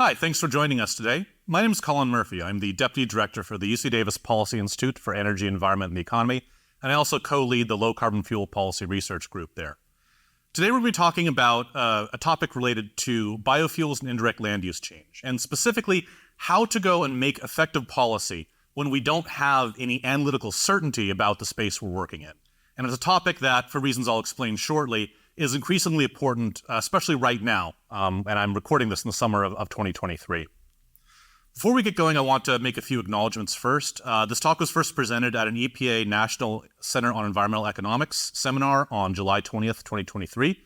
Hi, thanks for joining us today. My name is Colin Murphy. I'm the Deputy Director for the UC Davis Policy Institute for Energy, Environment, and the Economy, and I also co-lead the Low Carbon Fuel Policy Research Group there. Today we're going to be talking about a topic related to biofuels and indirect land use change, and specifically how to go and make effective policy when we don't have any analytical certainty about the space we're working in. And it's a topic that, for reasons I'll explain shortly, is increasingly important, especially right now, and I'm recording this in the summer of 2023. Before we get going, I want to make a few acknowledgments first. This talk was first presented at an EPA National Center on Environmental Economics seminar on July 20th, 2023. And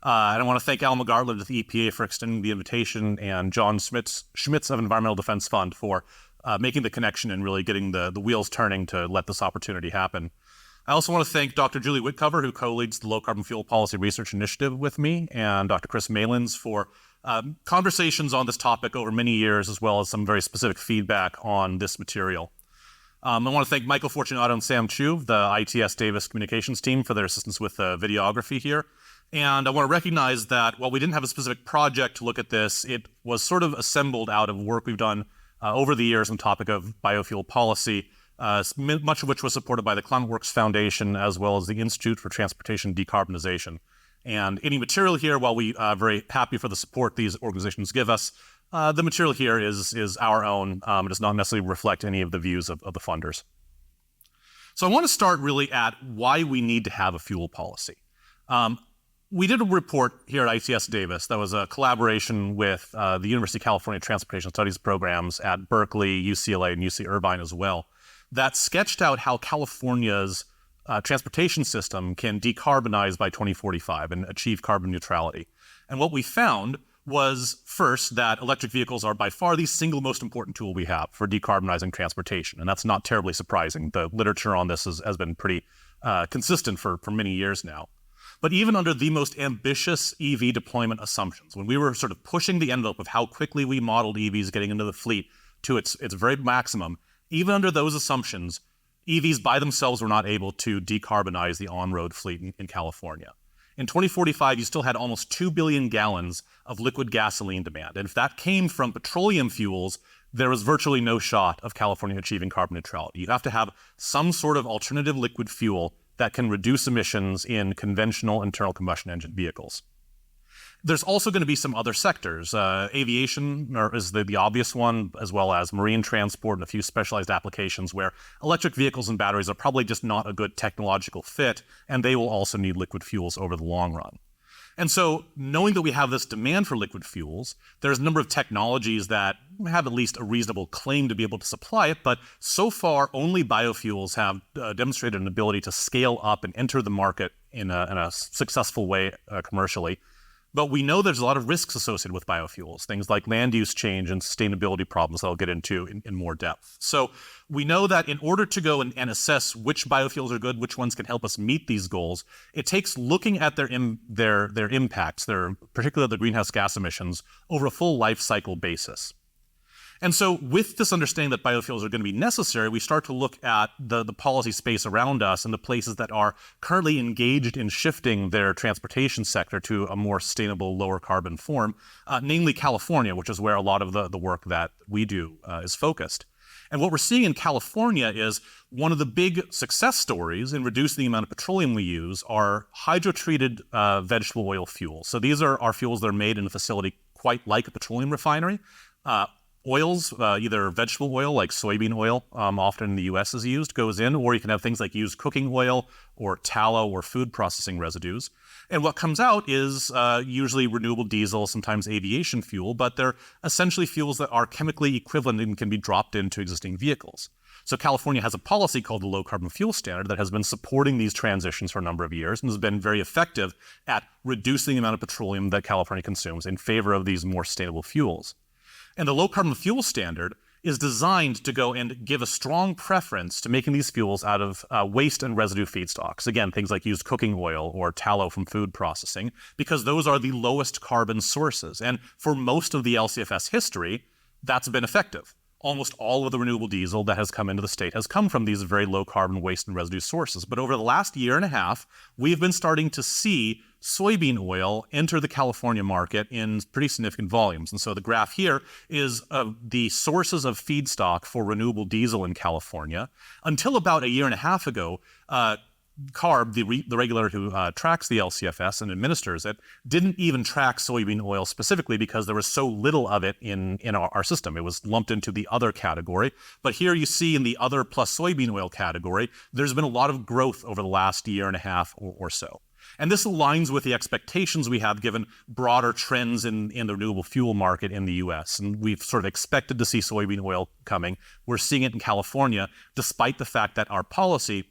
I want to thank Alma Gartland of the EPA for extending the invitation, and John Schmitz of Environmental Defense Fund for making the connection and really getting the wheels turning to let this opportunity happen. I also want to thank Dr. Julie Whitcover, who co-leads the Low Carbon Fuel Policy Research Initiative with me, and Dr. Chris Malins for conversations on this topic over many years, as well as some very specific feedback on this material. I want to thank Michael Fortunato and Sam Chu, the ITS Davis Communications team, for their assistance with videography here. And I want to recognize that while we didn't have a specific project to look at this, it was sort of assembled out of work we've done over the years on the topic of biofuel policy, much of which was supported by the Climate Works Foundation, as well as the Institute for Transportation Decarbonization. And any material here, while we are very happy for the support these organizations give us, the material here is our own. It does not necessarily reflect any of the views of the funders. So I want to start really at why we need to have a fuel policy. We did a report here at ITS Davis that was a collaboration with the University of California Transportation Studies programs at Berkeley, UCLA, and UC Irvine as well, that sketched out how California's transportation system can decarbonize by 2045 and achieve carbon neutrality. And what we found was, first, that electric vehicles are by far the single most important tool we have for decarbonizing transportation. And that's not terribly surprising. The literature on this has been pretty consistent for many years now. But even under the most ambitious EV deployment assumptions, when we were sort of pushing the envelope of how quickly we modeled EVs getting into the fleet to its very maximum, even under those assumptions, EVs by themselves were not able to decarbonize the on-road fleet in California. In 2045, you still had almost 2 billion gallons of liquid gasoline demand. And if that came from petroleum fuels, there was virtually no shot of California achieving carbon neutrality. You have to have some sort of alternative liquid fuel that can reduce emissions in conventional internal combustion engine vehicles. There's also going to be some other sectors. Aviation is the obvious one, as well as marine transport and a few specialized applications where electric vehicles and batteries are probably just not a good technological fit, and they will also need liquid fuels over the long run. And so, knowing that we have this demand for liquid fuels, there's a number of technologies that have at least a reasonable claim to be able to supply it, but so far only biofuels have demonstrated an ability to scale up and enter the market in a successful way commercially. But we know there's a lot of risks associated with biofuels, things like land use change and sustainability problems that I'll get into in more depth. So we know that in order to go and assess which biofuels are good, which ones can help us meet these goals, it takes looking at their impacts, particularly the greenhouse gas emissions, over a full life cycle basis. And so with this understanding that biofuels are going to be necessary, we start to look at the policy space around us and the places that are currently engaged in shifting their transportation sector to a more sustainable, lower carbon form, namely California, which is where a lot of the work that we do is focused. And what we're seeing in California is one of the big success stories in reducing the amount of petroleum we use are hydrotreated vegetable oil fuels. So these are fuels that are made in a facility quite like a petroleum refinery. Oils, either vegetable oil like soybean oil, often in the US is used, goes in, or you can have things like used cooking oil or tallow or food processing residues. And what comes out is usually renewable diesel, sometimes aviation fuel, but they're essentially fuels that are chemically equivalent and can be dropped into existing vehicles. So California has a policy called the Low Carbon Fuel Standard that has been supporting these transitions for a number of years and has been very effective at reducing the amount of petroleum that California consumes in favor of these more sustainable fuels. And the Low Carbon Fuel Standard is designed to go and give a strong preference to making these fuels out of waste and residue feedstocks. Again, things like used cooking oil or tallow from food processing, because those are the lowest carbon sources. And for most of the LCFS history, that's been effective. almost all of the renewable diesel that has come into the state has come from these very low carbon waste and residue sources. But over the last year and a half, we've been starting to see soybean oil enter the California market in pretty significant volumes. And so the graph here is the sources of feedstock for renewable diesel in California. Until about a year and a half ago, CARB, the regulator who tracks the LCFS and administers it, didn't even track soybean oil specifically because there was so little of it in our system. It was lumped into the other category. But here you see in the other plus soybean oil category, there's been a lot of growth over the last year and a half or so. And this aligns with the expectations we have given broader trends in the renewable fuel market in the U.S. And we've sort of expected to see soybean oil coming. We're seeing it in California, despite the fact that our policy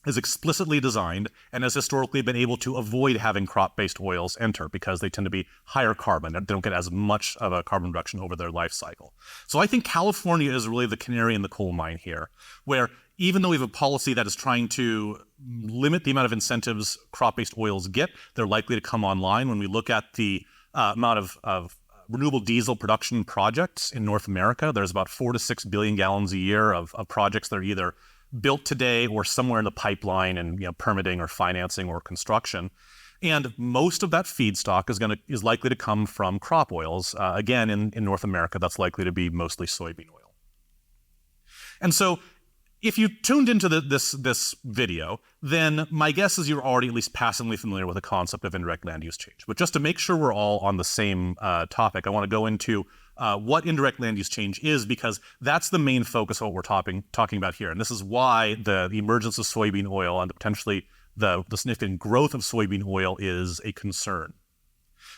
is explicitly designed and has historically been able to avoid having crop-based oils enter because they tend to be higher carbon. They don't get as much of a carbon reduction over their life cycle. So I think California is really the canary in the coal mine here, where even though we have a policy that is trying to limit the amount of incentives crop-based oils get, they're likely to come online. When we look at the amount of renewable diesel production projects in North America, there's about 4 to 6 billion gallons a year of projects that are either built today or somewhere in the pipeline and permitting or financing or construction. And most of that feedstock is likely to come from crop oils. Again, in North America, that's likely to be mostly soybean oil. And so if you tuned into this video, then my guess is you're already at least passingly familiar with the concept of indirect land use change. But just to make sure we're all on the same topic, I want to go into what indirect land use change is, because that's the main focus of what we're talking about here. And this is why the emergence of soybean oil and potentially the significant growth of soybean oil is a concern.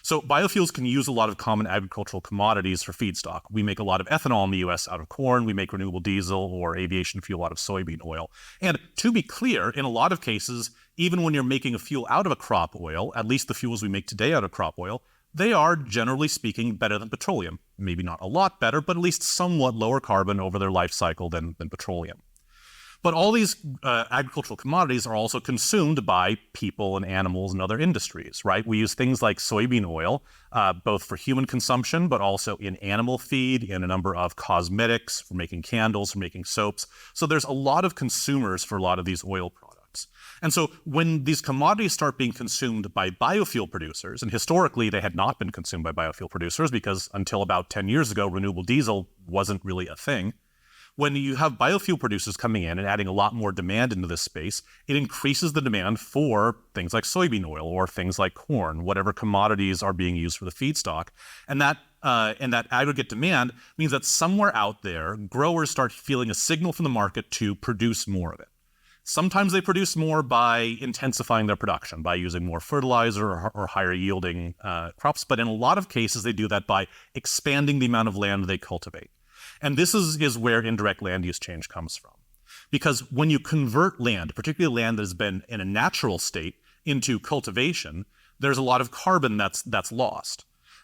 So biofuels can use a lot of common agricultural commodities for feedstock. We make a lot of ethanol in the US out of corn. We make renewable diesel or aviation fuel out of soybean oil. And to be clear, in a lot of cases, even when you're making a fuel out of a crop oil, at least the fuels we make today out of crop oil, they are, generally speaking, better than petroleum. Maybe not a lot better, but at least somewhat lower carbon over their life cycle than petroleum. But all these agricultural commodities are also consumed by people and animals and other industries, right? We use things like soybean oil, both for human consumption, but also in animal feed, in a number of cosmetics, for making candles, for making soaps. So there's a lot of consumers for a lot of these oil products. And so when these commodities start being consumed by biofuel producers, and historically they had not been consumed by biofuel producers because until about 10 years ago, renewable diesel wasn't really a thing. When you have biofuel producers coming in and adding a lot more demand into this space, it increases the demand for things like soybean oil or things like corn, whatever commodities are being used for the feedstock. And that aggregate demand means that somewhere out there, growers start feeling a signal from the market to produce more of it. Sometimes they produce more by intensifying their production, by using more fertilizer or higher yielding crops. But in a lot of cases, they do that by expanding the amount of land they cultivate. And this is where indirect land use change comes from. Because when you convert land, particularly land that has been in a natural state, into cultivation, there's a lot of carbon that's lost.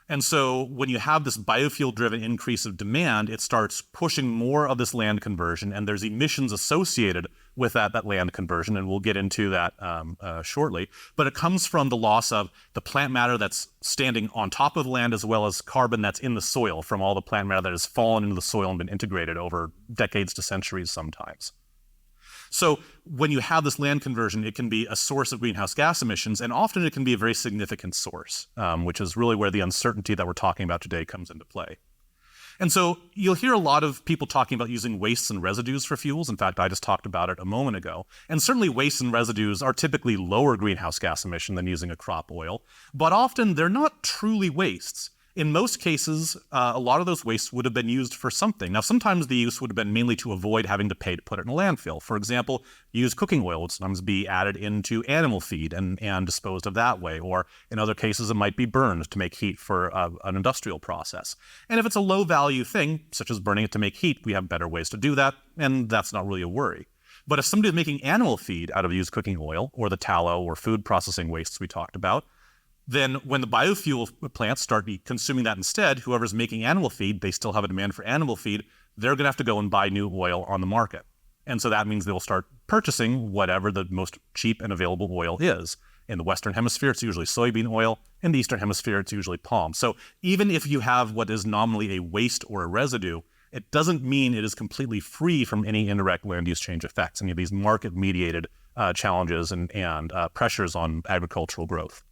And so when you have this biofuel-driven increase of demand, it starts pushing more of this land conversion, and there's emissions associated with that land conversion, and we'll get into that shortly. But it comes from the loss of the plant matter that's standing on top of the land, as well as carbon that's in the soil from all the plant matter that has fallen into the soil and been integrated over decades to centuries sometimes. So when you have this land conversion, it can be a source of greenhouse gas emissions, and often it can be a very significant source, which is really where the uncertainty that we're talking about today comes into play. And so you'll hear a lot of people talking about using wastes and residues for fuels. In fact, I just talked about it a moment ago. And certainly wastes and residues are typically lower greenhouse gas emission than using a crop oil, but often they're not truly wastes. In most cases, a lot of those wastes would have been used for something. Now, sometimes the use would have been mainly to avoid having to pay to put it in a landfill. For example, used cooking oil would sometimes be added into animal feed and disposed of that way. Or in other cases, it might be burned to make heat for an industrial process. And if it's a low-value thing, such as burning it to make heat, we have better ways to do that, and that's not really a worry. But if somebody is making animal feed out of used cooking oil, or the tallow or food processing wastes we talked about, then when the biofuel plants start consuming that instead, whoever's making animal feed, they still have a demand for animal feed, they're going to have to go and buy new oil on the market. And so that means they'll start purchasing whatever the most cheap and available oil is. In the Western Hemisphere, it's usually soybean oil. In the Eastern Hemisphere, it's usually palm. So even if you have what is nominally a waste or a residue, it doesn't mean it is completely free from any indirect land use change effects, any of these market-mediated challenges and pressures on agricultural growth.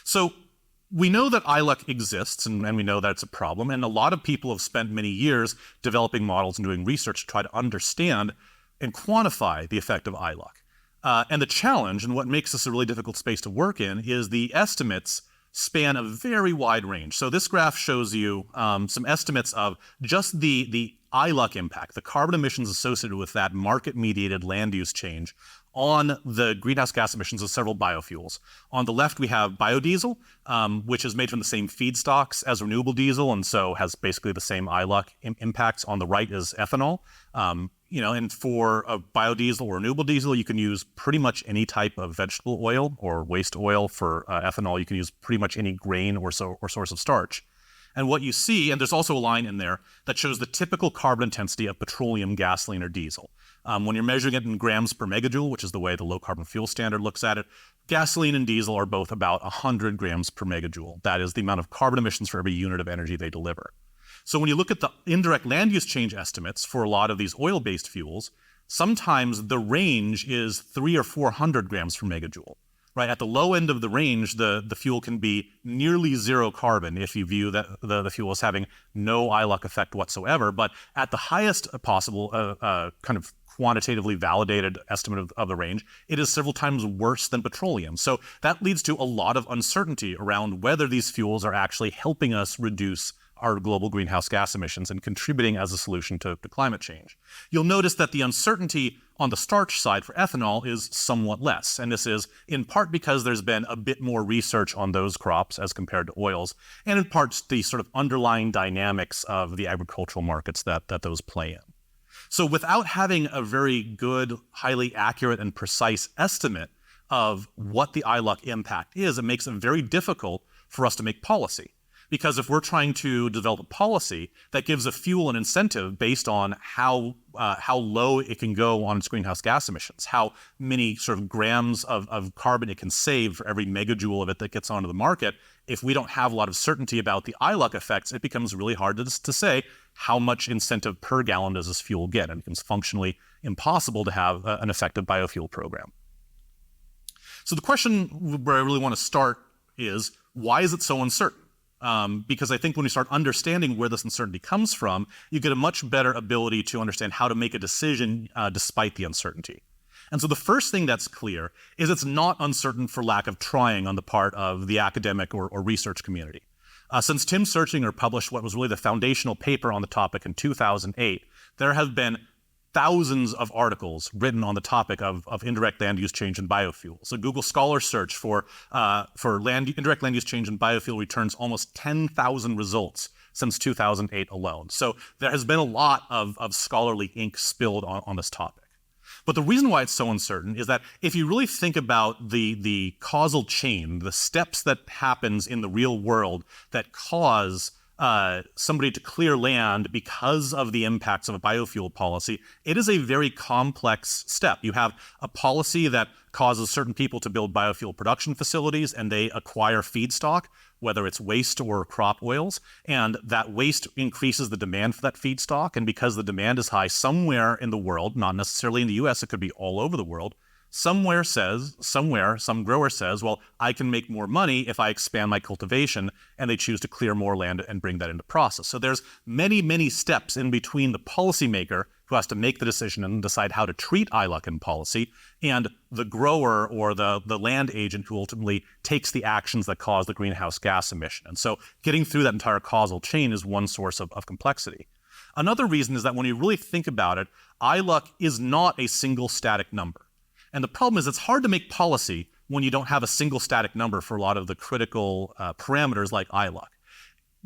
So we know that ILUC exists, and we know that it's a problem, and a lot of people have spent many years developing models and doing research to try to understand and quantify the effect of ILUC. And the challenge, and what makes this a really difficult space to work in, is the estimates span a very wide range. So this graph shows you some estimates of just the ILUC impact, the carbon emissions associated with that market-mediated land use change on the greenhouse gas emissions of several biofuels. On the left, we have biodiesel, which is made from the same feedstocks as renewable diesel, and so has basically the same ILUC impacts. On the right is ethanol. And for a biodiesel or renewable diesel, you can use pretty much any type of vegetable oil or waste oil. For ethanol, you can use pretty much any grain or source of starch. And what you see, and there's also a line in there that shows the typical carbon intensity of petroleum, gasoline, or diesel. When you're measuring it in grams per megajoule, which is the way the low carbon fuel standard looks at it, gasoline and diesel are both about 100 grams per megajoule. That is the amount of carbon emissions for every unit of energy they deliver. So when you look at the indirect land use change estimates for a lot of these oil-based fuels, sometimes the range is 300 or 400 grams per megajoule. Right, at the low end of the range, the fuel can be nearly zero carbon if you view that the fuel as having no ILUC effect whatsoever. But at the highest possible kind of quantitatively validated estimate of the range, it is several times worse than petroleum. So that leads to a lot of uncertainty around whether these fuels are actually helping us reduce our global greenhouse gas emissions and contributing as a solution to climate change. You'll notice that the uncertainty on the starch side for ethanol is somewhat less, and this is in part because there's been a bit more research on those crops as compared to oils, and in part the sort of underlying dynamics of the agricultural markets that those play in. So without having a very good, highly accurate and precise estimate of what the ILUC impact is, it makes it very difficult for us to make policy. Because if we're trying to develop a policy that gives a fuel an incentive based on how low it can go on its greenhouse gas emissions, how many sort of grams of carbon it can save for every megajoule of it that gets onto the market, if we don't have a lot of certainty about the ILUC effects, it becomes really hard to say how much incentive per gallon does this fuel get, and it becomes functionally impossible to have an effective biofuel program. So the question where I really want to start is, why is it so uncertain? Because I think when you start understanding where this uncertainty comes from, you get a much better ability to understand how to make a decision despite the uncertainty. And so the first thing that's clear is it's not uncertain for lack of trying on the part of the academic or research community. Since Tim Searchinger published what was really the foundational paper on the topic in 2008, there have been thousands of articles written on the topic of indirect land use change in biofuels. A Google Scholar search for indirect land use change in biofuel returns almost 10,000 results since 2008 alone. So there has been a lot of scholarly ink spilled on this topic. But the reason why it's so uncertain is that if you really think about the causal chain, the steps that happens in the real world that cause somebody to clear land because of the impacts of a biofuel policy, it is a very complex step. You have a policy that causes certain people to build biofuel production facilities, and they acquire feedstock, whether it's waste or crop oils, and that waste increases the demand for that feedstock. And because the demand is high somewhere in the world, not necessarily in the US, it could be all over the world, some grower says, well, I can make more money if I expand my cultivation, and they choose to clear more land and bring that into process. So there's many, many steps in between the policymaker who has to make the decision and decide how to treat ILUC in policy, and the grower or the land agent who ultimately takes the actions that cause the greenhouse gas emission. And so getting through that entire causal chain is one source of complexity. Another reason is that when you really think about it, ILUC is not a single static number. And the problem is it's hard to make policy when you don't have a single static number for a lot of the critical parameters like ILUC.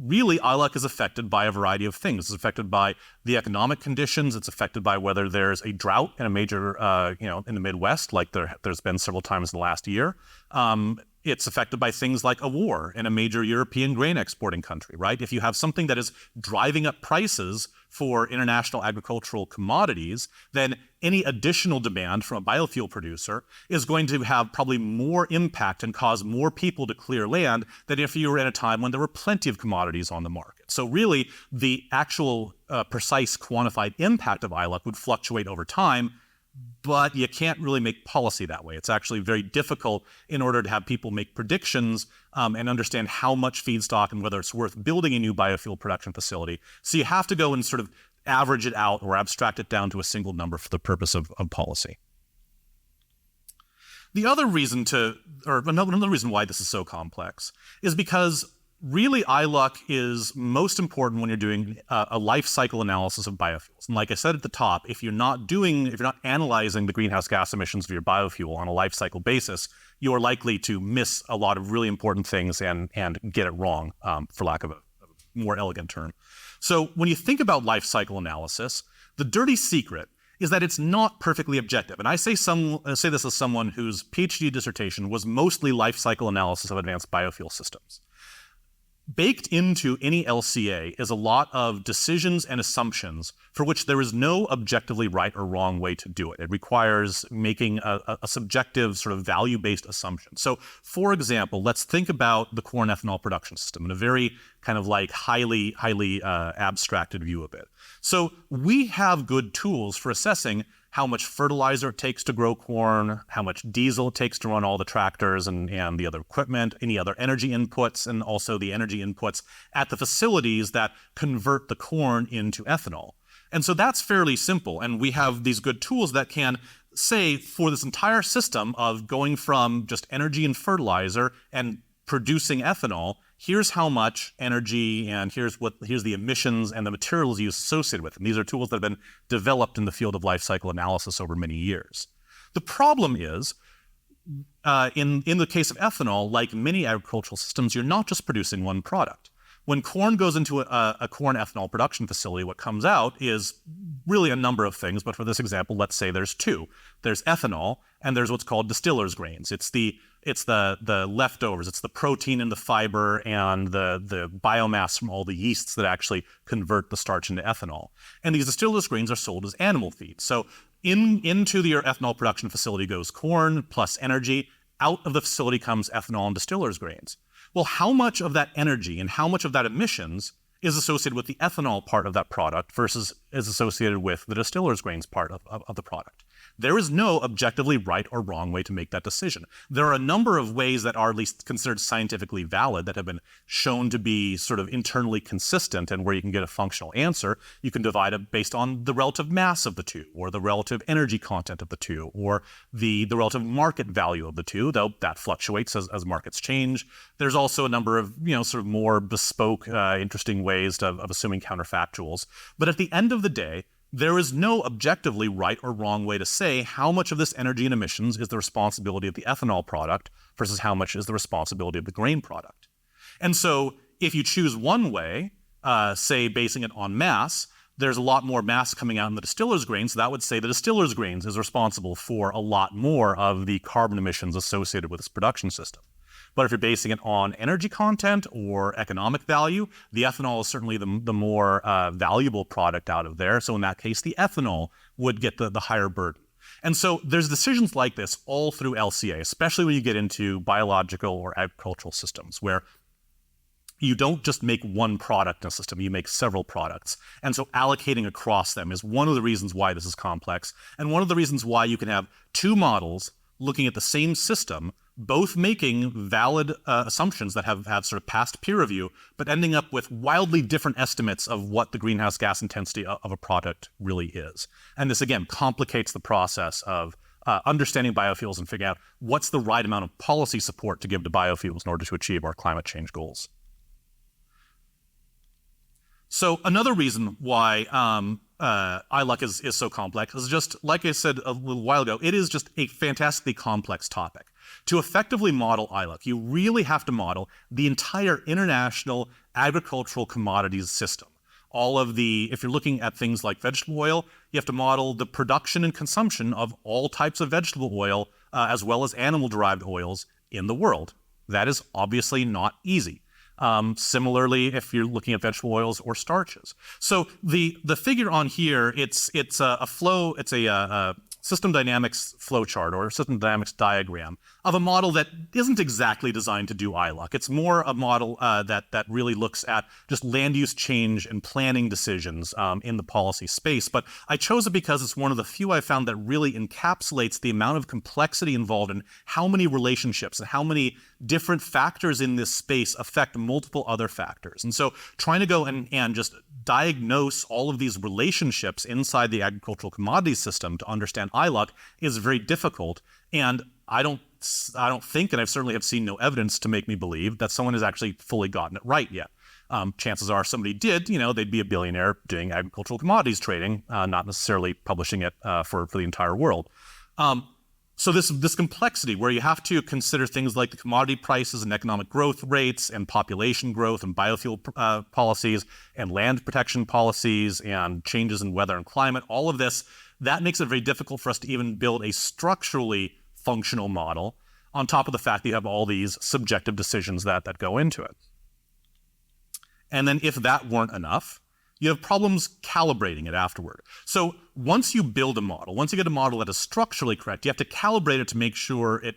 Really, ILUC is affected by a variety of things. It's affected by the economic conditions. It's affected by whether there's a drought in a major, in the Midwest, like there's been several times in the last year. It's affected by things like a war in a major European grain exporting country, right? If you have something that is driving up prices for international agricultural commodities, then any additional demand from a biofuel producer is going to have probably more impact and cause more people to clear land than if you were in a time when there were plenty of commodities on the market. So really, the actual precise quantified impact of ILUC would fluctuate over time, but you can't really make policy that way. It's actually very difficult in order to have people make predictions and understand how much feedstock and whether it's worth building a new biofuel production facility. So you have to go and sort of average it out or abstract it down to a single number for the purpose of policy. The other reason another reason why this is so complex is because really, ILUC is most important when you're doing a life cycle analysis of biofuels. And like I said at the top, if you're not analyzing the greenhouse gas emissions of your biofuel on a life cycle basis, you are likely to miss a lot of really important things and get it wrong, for lack of a more elegant term. So when you think about life cycle analysis, the dirty secret is that it's not perfectly objective. And I say this as someone whose PhD dissertation was mostly life cycle analysis of advanced biofuel systems. Baked into any LCA is a lot of decisions and assumptions for which there is no objectively right or wrong way to do it. It requires making a subjective sort of value-based assumption. So, for example, let's think about the corn ethanol production system in a very kind of like highly abstracted view of it. So we have good tools for assessing how much fertilizer it takes to grow corn, how much diesel it takes to run all the tractors and the other equipment, any other energy inputs, and also the energy inputs at the facilities that convert the corn into ethanol. And so that's fairly simple. And we have these good tools that can say for this entire system of going from just energy and fertilizer and producing ethanol, here's how much energy and here's the emissions and the materials used associated with them. These are tools that have been developed in the field of life cycle analysis over many years. The problem is, in the case of ethanol, like many agricultural systems, you're not just producing one product. When corn goes into a corn ethanol production facility, what comes out is really a number of things, but for this example, let's say there's two. There's ethanol, and there's what's called distiller's grains. It's the leftovers. It's the protein and the fiber and the biomass from all the yeasts that actually convert the starch into ethanol. And these distiller's grains are sold as animal feed. So into your ethanol production facility goes corn plus energy. Out of the facility comes ethanol and distiller's grains. Well, how much of that energy and how much of that emissions is associated with the ethanol part of that product versus is associated with the distiller's grains part of the product? There is no objectively right or wrong way to make that decision. There are a number of ways that are at least considered scientifically valid that have been shown to be sort of internally consistent and where you can get a functional answer. You can divide it based on the relative mass of the two, or the relative energy content of the two, or the relative market value of the two, though that fluctuates as markets change. There's also a number of, sort of more bespoke, interesting ways of assuming counterfactuals. But at the end of the day, there is no objectively right or wrong way to say how much of this energy and emissions is the responsibility of the ethanol product versus how much is the responsibility of the grain product. And so if you choose one way, say basing it on mass, there's a lot more mass coming out in the distiller's grains, so that would say the distiller's grains is responsible for a lot more of the carbon emissions associated with this production system. But if you're basing it on energy content or economic value, the ethanol is certainly the more valuable product out of there. So in that case, the ethanol would get the higher burden. And so there's decisions like this all through LCA, especially when you get into biological or agricultural systems, where you don't just make one product in a system, you make several products. And so allocating across them is one of the reasons why this is complex, and one of the reasons why you can have two models looking at the same system, both making valid assumptions that have sort of passed peer review, but ending up with wildly different estimates of what the greenhouse gas intensity of a product really is. And this, again, complicates the process of understanding biofuels and figuring out what's the right amount of policy support to give to biofuels in order to achieve our climate change goals. So another reason why ILUC is so complex is just, like I said a little while ago, it is just a fantastically complex topic. To effectively model ILUC, you really have to model the entire international agricultural commodities system. If you're looking at things like vegetable oil, you have to model the production and consumption of all types of vegetable oil, as well as animal-derived oils in the world. That is obviously not easy. Similarly, if you're looking at vegetable oils or starches. So the figure on here, it's a flow, it's a system dynamics flowchart or system dynamics diagram of a model that isn't exactly designed to do ILUC. It's more a model that really looks at just land use change and planning decisions in the policy space. But I chose it because it's one of the few I found that really encapsulates the amount of complexity involved in how many relationships and how many different factors in this space affect multiple other factors. And so trying to go and just diagnose all of these relationships inside the agricultural commodities system to understand ILUC is very difficult. And I don't think, and I certainly have seen no evidence to make me believe that someone has actually fully gotten it right yet. Chances are somebody did, they'd be a billionaire doing agricultural commodities trading, not necessarily publishing it for the entire world. So this complexity where you have to consider things like the commodity prices and economic growth rates and population growth and biofuel policies and land protection policies and changes in weather and climate, all of this, that makes it very difficult for us to even build a structurally functional model on top of the fact that you have all these subjective decisions that go into it. And then if that weren't enough, you have problems calibrating it afterward. So once you build a model, once you get a model that is structurally correct, you have to calibrate it to make sure it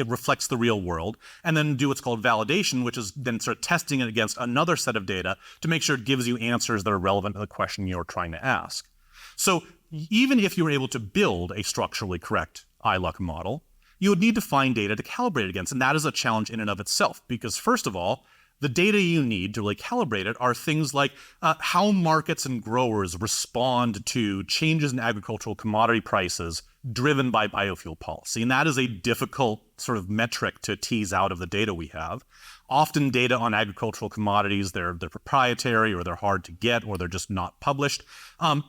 reflects the real world, and then do what's called validation, which is then sort of testing it against another set of data to make sure it gives you answers that are relevant to the question you're trying to ask. So even if you were able to build a structurally correct ILUC model, you would need to find data to calibrate it against, and that is a challenge in and of itself, because first of all, the data you need to really calibrate it are things like how markets and growers respond to changes in agricultural commodity prices driven by biofuel policy. And that is a difficult sort of metric to tease out of the data we have. Often data on agricultural commodities, they're proprietary, or they're hard to get, or they're just not published.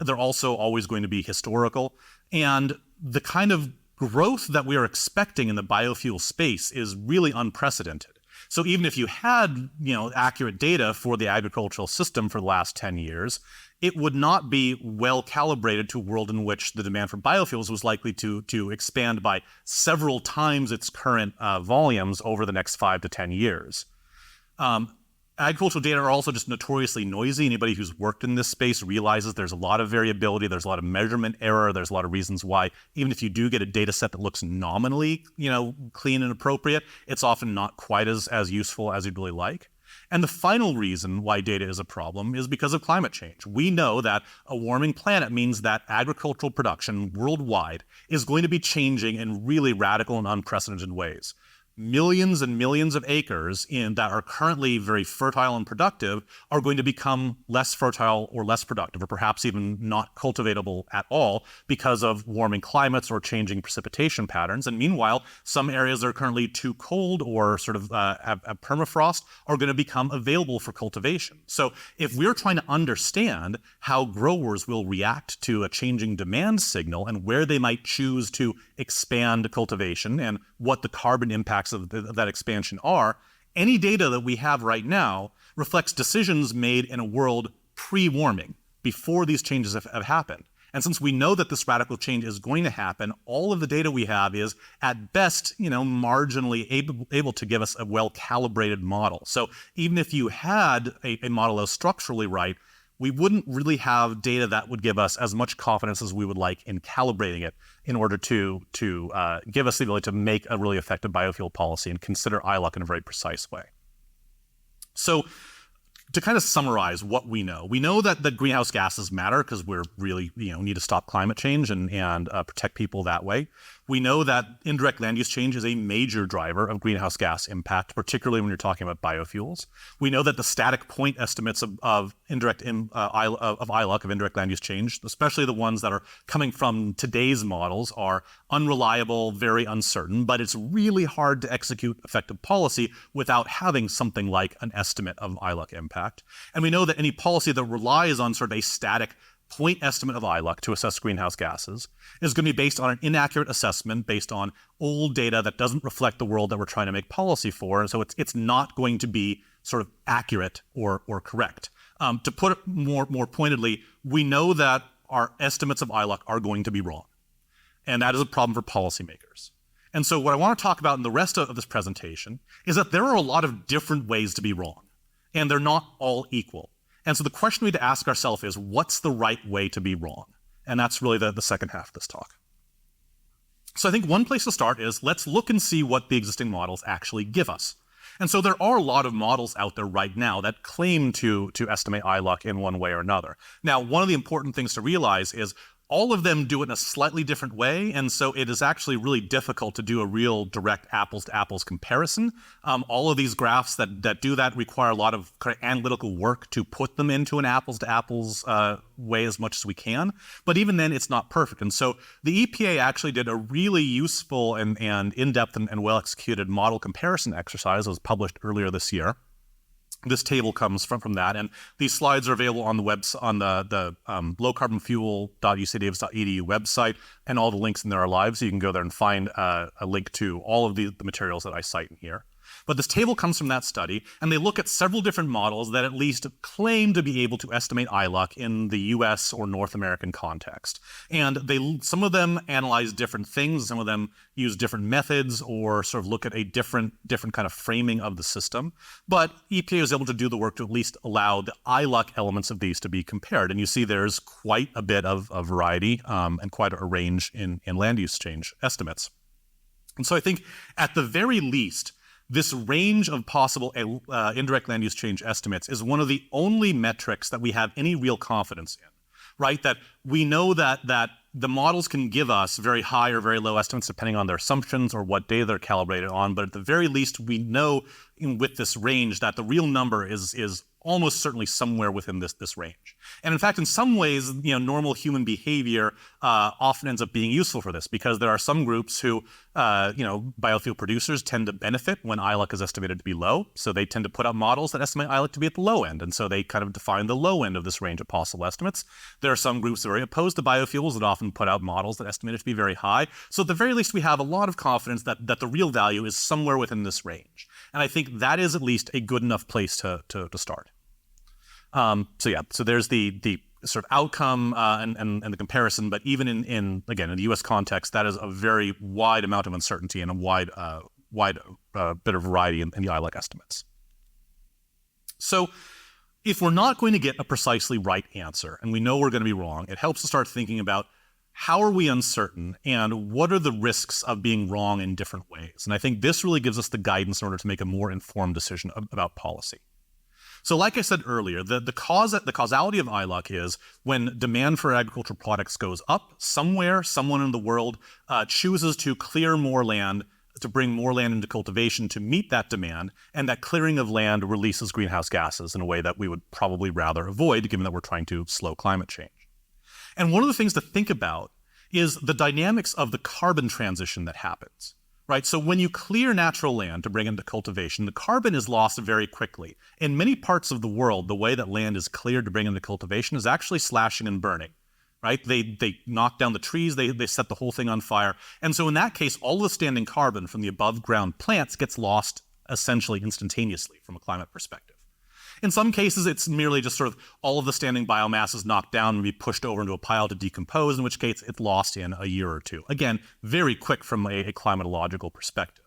They're also always going to be historical. And the kind of growth that we are expecting in the biofuel space is really unprecedented. So even if you had, accurate data for the agricultural system for the last 10 years, it would not be well calibrated to a world in which the demand for biofuels was likely to expand by several times its current volumes over the next 5 to 10 years. Agricultural data are also just notoriously noisy. Anybody who's worked in this space realizes there's a lot of variability, there's a lot of measurement error, there's a lot of reasons why, even if you do get a data set that looks nominally, clean and appropriate, it's often not quite as useful as you'd really like. And the final reason why data is a problem is because of climate change. We know that a warming planet means that agricultural production worldwide is going to be changing in really radical and unprecedented ways. Millions and millions of acres that are currently very fertile and productive are going to become less fertile or less productive, or perhaps even not cultivatable at all because of warming climates or changing precipitation patterns. And meanwhile, some areas that are currently too cold or sort of have permafrost are going to become available for cultivation. So if we're trying to understand how growers will react to a changing demand signal and where they might choose to expand cultivation and what the carbon impacts of that expansion are, any data that we have right now reflects decisions made in a world pre-warming, before these changes have happened. And since we know that this radical change is going to happen, all of the data we have is, at best, marginally able to give us a well-calibrated model. So even if you had a model that was structurally right, we wouldn't really have data that would give us as much confidence as we would like in calibrating it in order to give us the ability to make a really effective biofuel policy and consider ILUC in a very precise way. So to kind of summarize what we know that the greenhouse gases matter because we're really, need to stop climate change and protect people that way. We know that indirect land use change is a major driver of greenhouse gas impact, particularly when you're talking about biofuels. We know that the static point estimates of ILUC, of indirect land use change, especially the ones that are coming from today's models, are unreliable, very uncertain, but it's really hard to execute effective policy without having something like an estimate of ILUC impact. And we know that any policy that relies on sort of a static point estimate of ILUC to assess greenhouse gases is going to be based on an inaccurate assessment based on old data that doesn't reflect the world that we're trying to make policy for. And so it's not going to be sort of accurate or correct. To put it more pointedly, we know that our estimates of ILUC are going to be wrong. And that is a problem for policymakers. And so what I want to talk about in the rest of this presentation is that there are a lot of different ways to be wrong, and they're not all equal. And so the question we need to ask ourselves is, what's the right way to be wrong? And that's really the second half of this talk. So I think one place to start is let's look and see what the existing models actually give us. And so there are a lot of models out there right now that claim to estimate ILUC in one way or another. Now, one of the important things to realize is all of them do it in a slightly different way, and so it is actually really difficult to do a real direct apples-to-apples comparison. All of these graphs that do that require a lot of kind of analytical work to put them into an apples-to-apples way as much as we can, but even then it's not perfect. And so the EPA actually did a really useful and in-depth and well-executed model comparison exercise that was published earlier this year. This table comes from that, and these slides are available on the lowcarbonfuel.ucdavis.edu website, and all the links in there are live, so you can go there and find a link to all of the materials that I cite in here. But this table comes from that study, and they look at several different models that at least claim to be able to estimate ILUC in the US or North American context. And some of them analyze different things, some of them use different methods or sort of look at a different kind of framing of the system. But EPA was able to do the work to at least allow the ILUC elements of these to be compared. And you see there's quite a bit of variety and quite a range in land use change estimates. And so I think at the very least, this range of possible indirect land use change estimates is one of the only metrics that we have any real confidence in, right? That we know that the models can give us very high or very low estimates depending on their assumptions or what data they're calibrated on, but at the very least we know with this range that the real number is almost certainly somewhere within this range. And in fact, in some ways, normal human behavior often ends up being useful for this, because there are some groups who, biofuel producers tend to benefit when ILUC is estimated to be low. So they tend to put out models that estimate ILUC to be at the low end. And so they kind of define the low end of this range of possible estimates. There are some groups that are very opposed to biofuels that often put out models that estimate it to be very high. So at the very least, we have a lot of confidence that the real value is somewhere within this range. And I think that is at least a good enough place to start. So there's the sort of outcome and the comparison, but even in the U.S. context, that is a very wide amount of uncertainty and a wide bit of variety in the ILUC estimates. So if we're not going to get a precisely right answer, and we know we're going to be wrong, it helps to start thinking about how are we uncertain and what are the risks of being wrong in different ways. And I think this really gives us the guidance in order to make a more informed decision about policy. So like I said earlier, the causality of ILUC is when demand for agricultural products goes up, someone in the world chooses to clear more land, to bring more land into cultivation to meet that demand, and that clearing of land releases greenhouse gases in a way that we would probably rather avoid, given that we're trying to slow climate change. And one of the things to think about is the dynamics of the carbon transition that happens. Right, so when you clear natural land to bring into cultivation, the carbon is lost very quickly. In many parts of the world, the way that land is cleared to bring into cultivation is actually slashing and burning. Right, they knock down the trees, they set the whole thing on fire, and so in that case, all of the standing carbon from the above ground plants gets lost essentially instantaneously from a climate perspective. In some cases, it's merely just sort of all of the standing biomass is knocked down and be pushed over into a pile to decompose, in which case it's lost in a year or two. Again, very quick from a climatological perspective.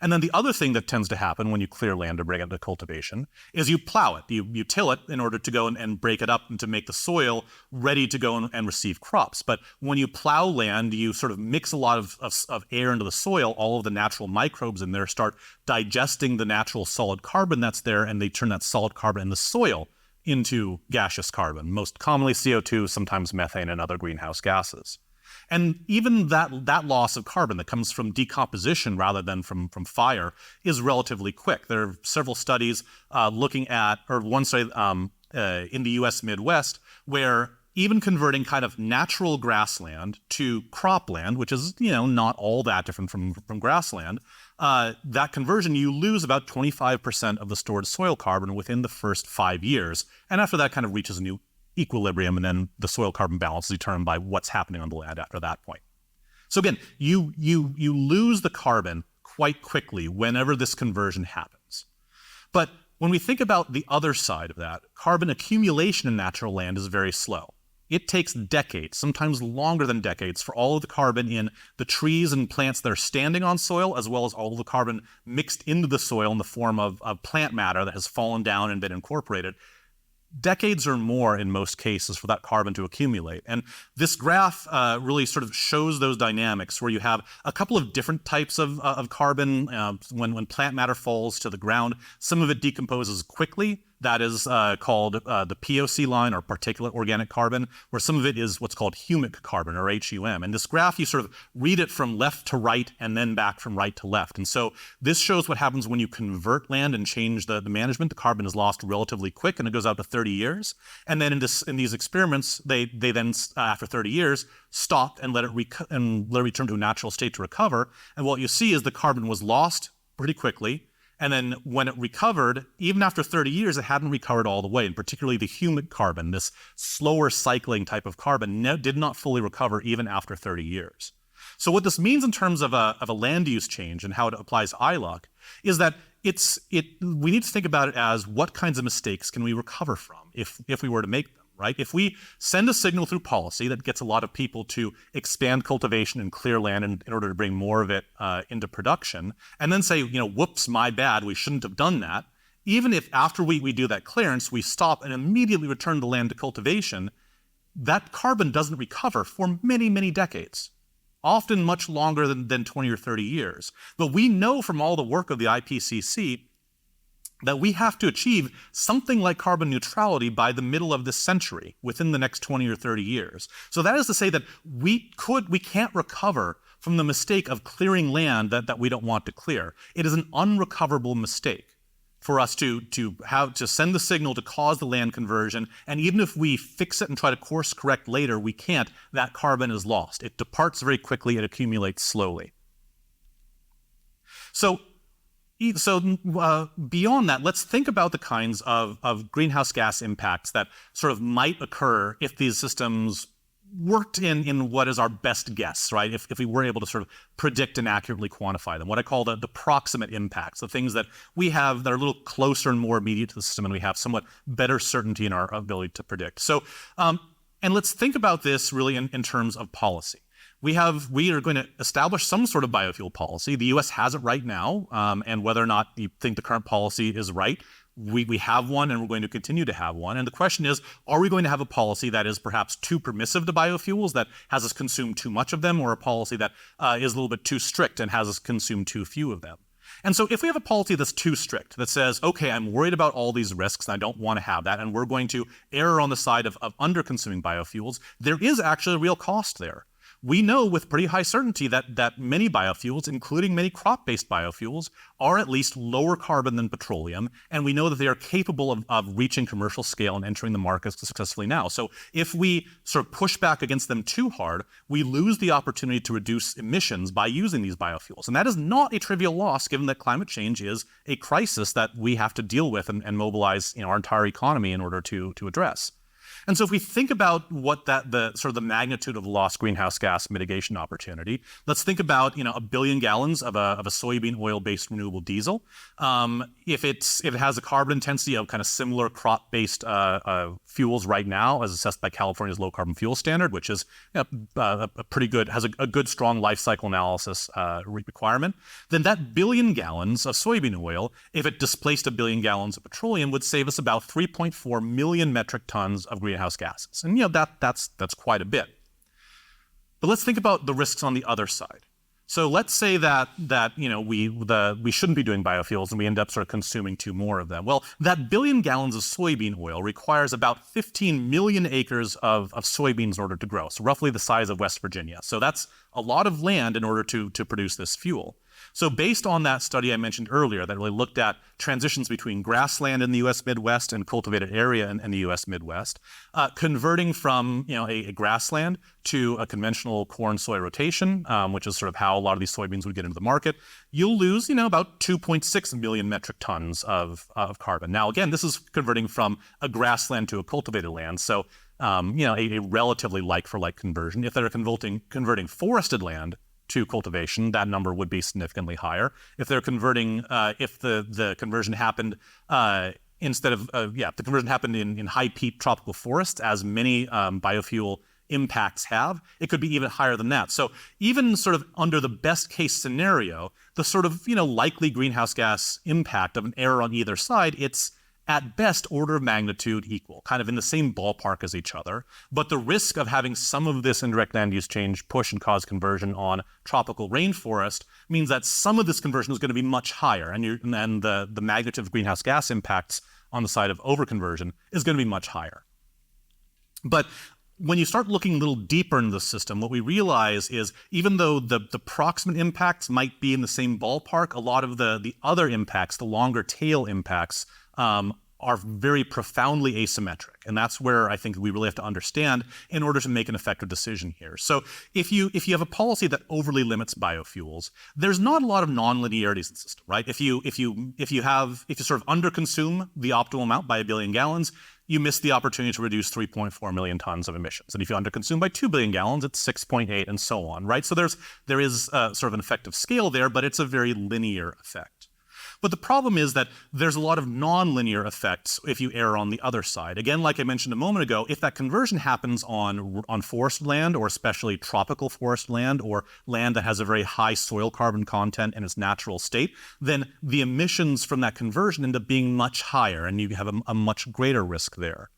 And then the other thing that tends to happen when you clear land to bring it into cultivation is you plow it. You till it in order to go and break it up and to make the soil ready to go and receive crops. But when you plow land, you sort of mix a lot of air into the soil. All of the natural microbes in there start digesting the natural solid carbon that's there, and they turn that solid carbon in the soil into gaseous carbon, most commonly CO2, sometimes methane and other greenhouse gases. And even that loss of carbon that comes from decomposition rather than from fire is relatively quick. There are several studies looking at, or one study in the U.S. Midwest, where even converting kind of natural grassland to cropland, which is not all that different from grassland, that conversion, you lose about 25% of the stored soil carbon within the first 5 years. And after that kind of reaches a new equilibrium, and then the soil carbon balance is determined by what's happening on the land after that point. So again, you lose the carbon quite quickly whenever this conversion happens. But when we think about the other side of that, carbon accumulation in natural land is very slow. it takes decades, sometimes longer than decades, for all of the carbon in the trees and plants that are standing on soil, as well as all of the carbon mixed into the soil in the form of plant matter that has fallen down and been incorporated. Decades or more in most cases for that carbon to accumulate. And this graph really sort of shows those dynamics where you have a couple of different types of carbon when plant matter falls to the ground. Some of it decomposes quickly. That is called the POC line, or particulate organic carbon, where some of it is what's called humic carbon, or HUM. And this graph, you sort of read it from left to right and then back from right to left. And so this shows what happens when you convert land and change the management. The carbon is lost relatively quick, and it goes out to 30 years. And then in these experiments, they then, after 30 years, stop and let it return to a natural state to recover. And what you see is the carbon was lost pretty quickly. And then when it recovered, even after 30 years, it hadn't recovered all the way. And particularly the humic carbon, this slower cycling type of carbon, did not fully recover even after 30 years. So what this means in terms of a land use change and how it applies to ILUC is that we need to think about it as what kinds of mistakes can we recover from if we were to make them. Right? If we send a signal through policy that gets a lot of people to expand cultivation and clear land in order to bring more of it into production, and then say, whoops, my bad, we shouldn't have done that, even if after we do that clearance, we stop and immediately return the land to cultivation, that carbon doesn't recover for many, many decades, often much longer than 20 or 30 years. But we know from all the work of the IPCC that we have to achieve something like carbon neutrality by the middle of this century, within the next 20 or 30 years. So that is to say that we can't recover from the mistake of clearing land that we don't want to clear. It is an unrecoverable mistake for us to send the signal to cause the land conversion, and even if we fix it and try to course correct later, we can't. That carbon is lost. It departs very quickly, it accumulates slowly. So beyond that, let's think about the kinds of greenhouse gas impacts that sort of might occur if these systems worked in what is our best guess, right? If we were able to sort of predict and accurately quantify them, what I call the proximate impacts, the things that we have that are a little closer and more immediate to the system, and we have somewhat better certainty in our ability to predict. So, and let's think about this really in terms of policy. We are going to establish some sort of biofuel policy. The U.S. has it right now, and whether or not you think the current policy is right, we have one, and we're going to continue to have one. And the question is, are we going to have a policy that is perhaps too permissive to biofuels, that has us consume too much of them, or a policy that is a little bit too strict and has us consume too few of them? And so if we have a policy that's too strict, that says, okay, I'm worried about all these risks and I don't want to have that, and we're going to err on the side of under-consuming biofuels, there is actually a real cost there. We know with pretty high certainty that many biofuels, including many crop-based biofuels, are at least lower carbon than petroleum, and we know that they are capable of reaching commercial scale and entering the market successfully now. So if we sort of push back against them too hard, we lose the opportunity to reduce emissions by using these biofuels. And that is not a trivial loss, given that climate change is a crisis that we have to deal with and mobilize our entire economy in order to address. And so if we think about what the magnitude of lost greenhouse gas mitigation opportunity, let's think about 1 billion gallons of a soybean oil-based renewable diesel. If it has a carbon intensity of kind of similar crop-based fuels right now, as assessed by California's low carbon fuel standard, which is a pretty good, has a good strong life cycle analysis requirement, then that 1 billion gallons of soybean oil, if it displaced 1 billion gallons of petroleum, would save us about 3.4 million metric tons of greenhouse gases. And that's quite a bit. But let's think about the risks on the other side. So let's say that we shouldn't be doing biofuels and we end up sort of consuming too more of them. Well, that 1 billion gallons of soybean oil requires about 15 million acres of soybeans in order to grow, so roughly the size of West Virginia. So that's a lot of land in order to produce this fuel. So based on that study I mentioned earlier that really looked at transitions between grassland in the U.S. Midwest and cultivated area in the U.S. Midwest, converting from a grassland to a conventional corn-soy rotation, which is sort of how a lot of these soybeans would get into the market, you'll lose about 2.6 million metric tons of carbon. Now, again, this is converting from a grassland to a cultivated land, so a relatively like-for-like conversion. If they're converting forested land to cultivation, that number would be significantly higher. If they're converting, if the conversion happened if the conversion happened in high peat tropical forests, as many biofuel impacts have, it could be even higher than that. So even sort of under the best case scenario, the sort of, likely greenhouse gas impact of an error on either side, it's at best order of magnitude equal, kind of in the same ballpark as each other. But the risk of having some of this indirect land use change push and cause conversion on tropical rainforest means that some of this conversion is going to be much higher, and the magnitude of greenhouse gas impacts on the side of overconversion is going to be much higher. But when you start looking a little deeper into the system, what we realize is even though the proximate impacts might be in the same ballpark, a lot of the other impacts, the longer tail impacts, are very profoundly asymmetric. And that's where I think we really have to understand in order to make an effective decision here. So if you have a policy that overly limits biofuels, there's not a lot of nonlinearities in the system, right? If you sort of underconsume the optimal amount by 1 billion gallons, you miss the opportunity to reduce 3.4 million tons of emissions. And if you underconsume by 2 billion gallons, it's 6.8 and so on, right? So there is sort of an effective scale there, but it's a very linear effect. But the problem is that there's a lot of nonlinear effects if you err on the other side. Again, like I mentioned a moment ago, if that conversion happens on forest land, or especially tropical forest land, or land that has a very high soil carbon content in its natural state, then the emissions from that conversion end up being much higher, and you have a much greater risk there.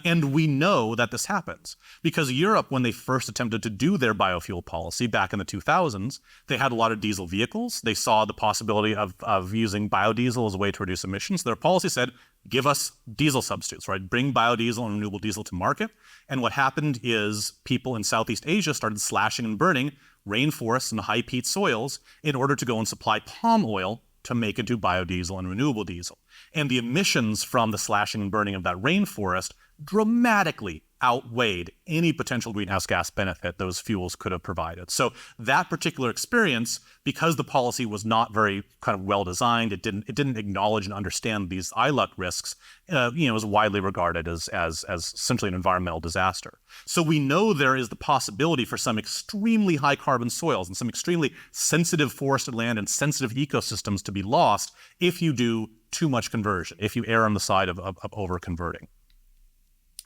And we know that this happens because Europe, when they first attempted to do their biofuel policy back in the 2000s, they had a lot of diesel vehicles. They saw the possibility of using biodiesel as a way to reduce emissions. Their policy said, give us diesel substitutes, right? Bring biodiesel and renewable diesel to market. And what happened is people in Southeast Asia started slashing and burning rainforests and high peat soils in order to go and supply palm oil to make into biodiesel and renewable diesel. And the emissions from the slashing and burning of that rainforest dramatically outweighed any potential greenhouse gas benefit those fuels could have provided. So that particular experience, because the policy was not very kind of well designed, it didn't acknowledge and understand these ILUC risks, was widely regarded as essentially an environmental disaster. So we know there is the possibility for some extremely high carbon soils and some extremely sensitive forested land and sensitive ecosystems to be lost if you do too much conversion, if you err on the side of over converting.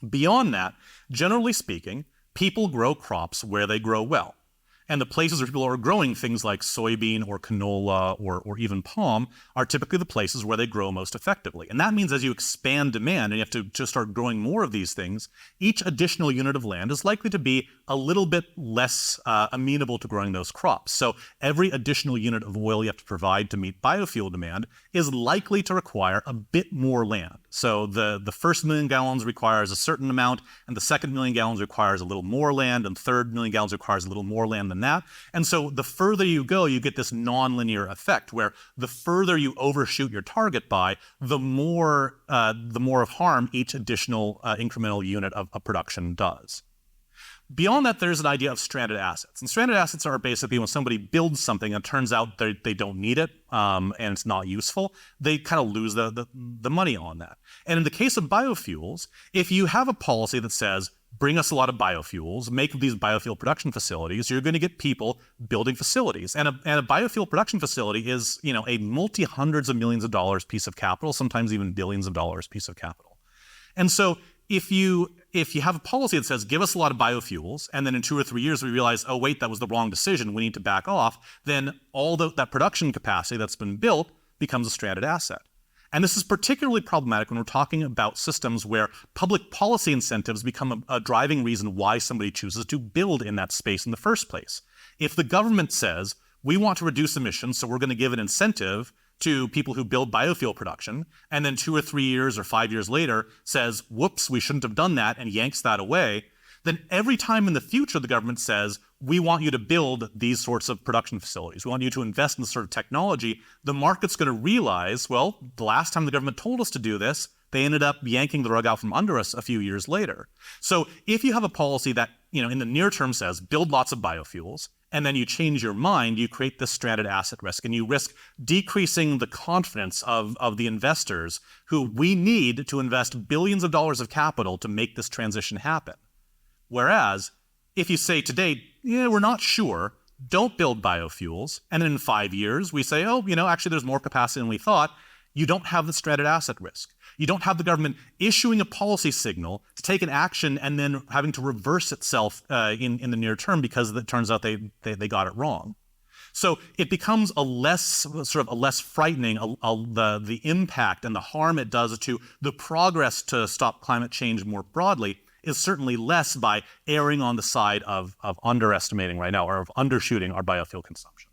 Beyond that, generally speaking, people grow crops where they grow well. And the places where people are growing things like soybean or canola or even palm are typically the places where they grow most effectively. And that means as you expand demand and you have to just start growing more of these things, each additional unit of land is likely to be a little bit less amenable to growing those crops. So every additional unit of oil you have to provide to meet biofuel demand is likely to require a bit more land. So the first 1 million gallons requires a certain amount, and the second 1 million gallons requires a little more land, and the third 1 million gallons requires a little more land than that. And so the further you go, you get this nonlinear effect where the further you overshoot your target by, the more of harm each additional incremental unit of production does. Beyond that, there's an idea of stranded assets. And stranded assets are basically when somebody builds something and it turns out they don't need it and it's not useful, they kind of lose the money on that. And in the case of biofuels, if you have a policy that says, bring us a lot of biofuels, make these biofuel production facilities, you're going to get people building facilities. And a biofuel production facility is, a multi-hundreds of millions of dollars piece of capital, sometimes even billions of dollars piece of capital. And so if you have a policy that says, give us a lot of biofuels, and then in 2 or 3 years we realize, oh wait, that was the wrong decision, we need to back off, then all that production capacity that's been built becomes a stranded asset. And this is particularly problematic when we're talking about systems where public policy incentives become a driving reason why somebody chooses to build in that space in the first place. If the government says, we want to reduce emissions, so we're going to give an incentive to people who build biofuel production, and then 2 or 3 years or 5 years later says, whoops, we shouldn't have done that, and yanks that away, then every time in the future the government says, we want you to build these sorts of production facilities, we want you to invest in this sort of technology, the market's going to realize, well, the last time the government told us to do this, they ended up yanking the rug out from under us a few years later. So if you have a policy that, in the near term says, build lots of biofuels, and then you change your mind, you create this stranded asset risk, and you risk decreasing the confidence of the investors who we need to invest billions of dollars of capital to make this transition happen. Whereas, if you say today, we're not sure, don't build biofuels, and then in 5 years we say, actually there's more capacity than we thought, you don't have the stranded asset risk. You don't have the government issuing a policy signal to take an action and then having to reverse itself in the near term because it turns out they got it wrong. So it becomes a less frightening, the impact and the harm it does to the progress to stop climate change more broadly is certainly less by erring on the side of underestimating right now, or of undershooting our biofuel consumption.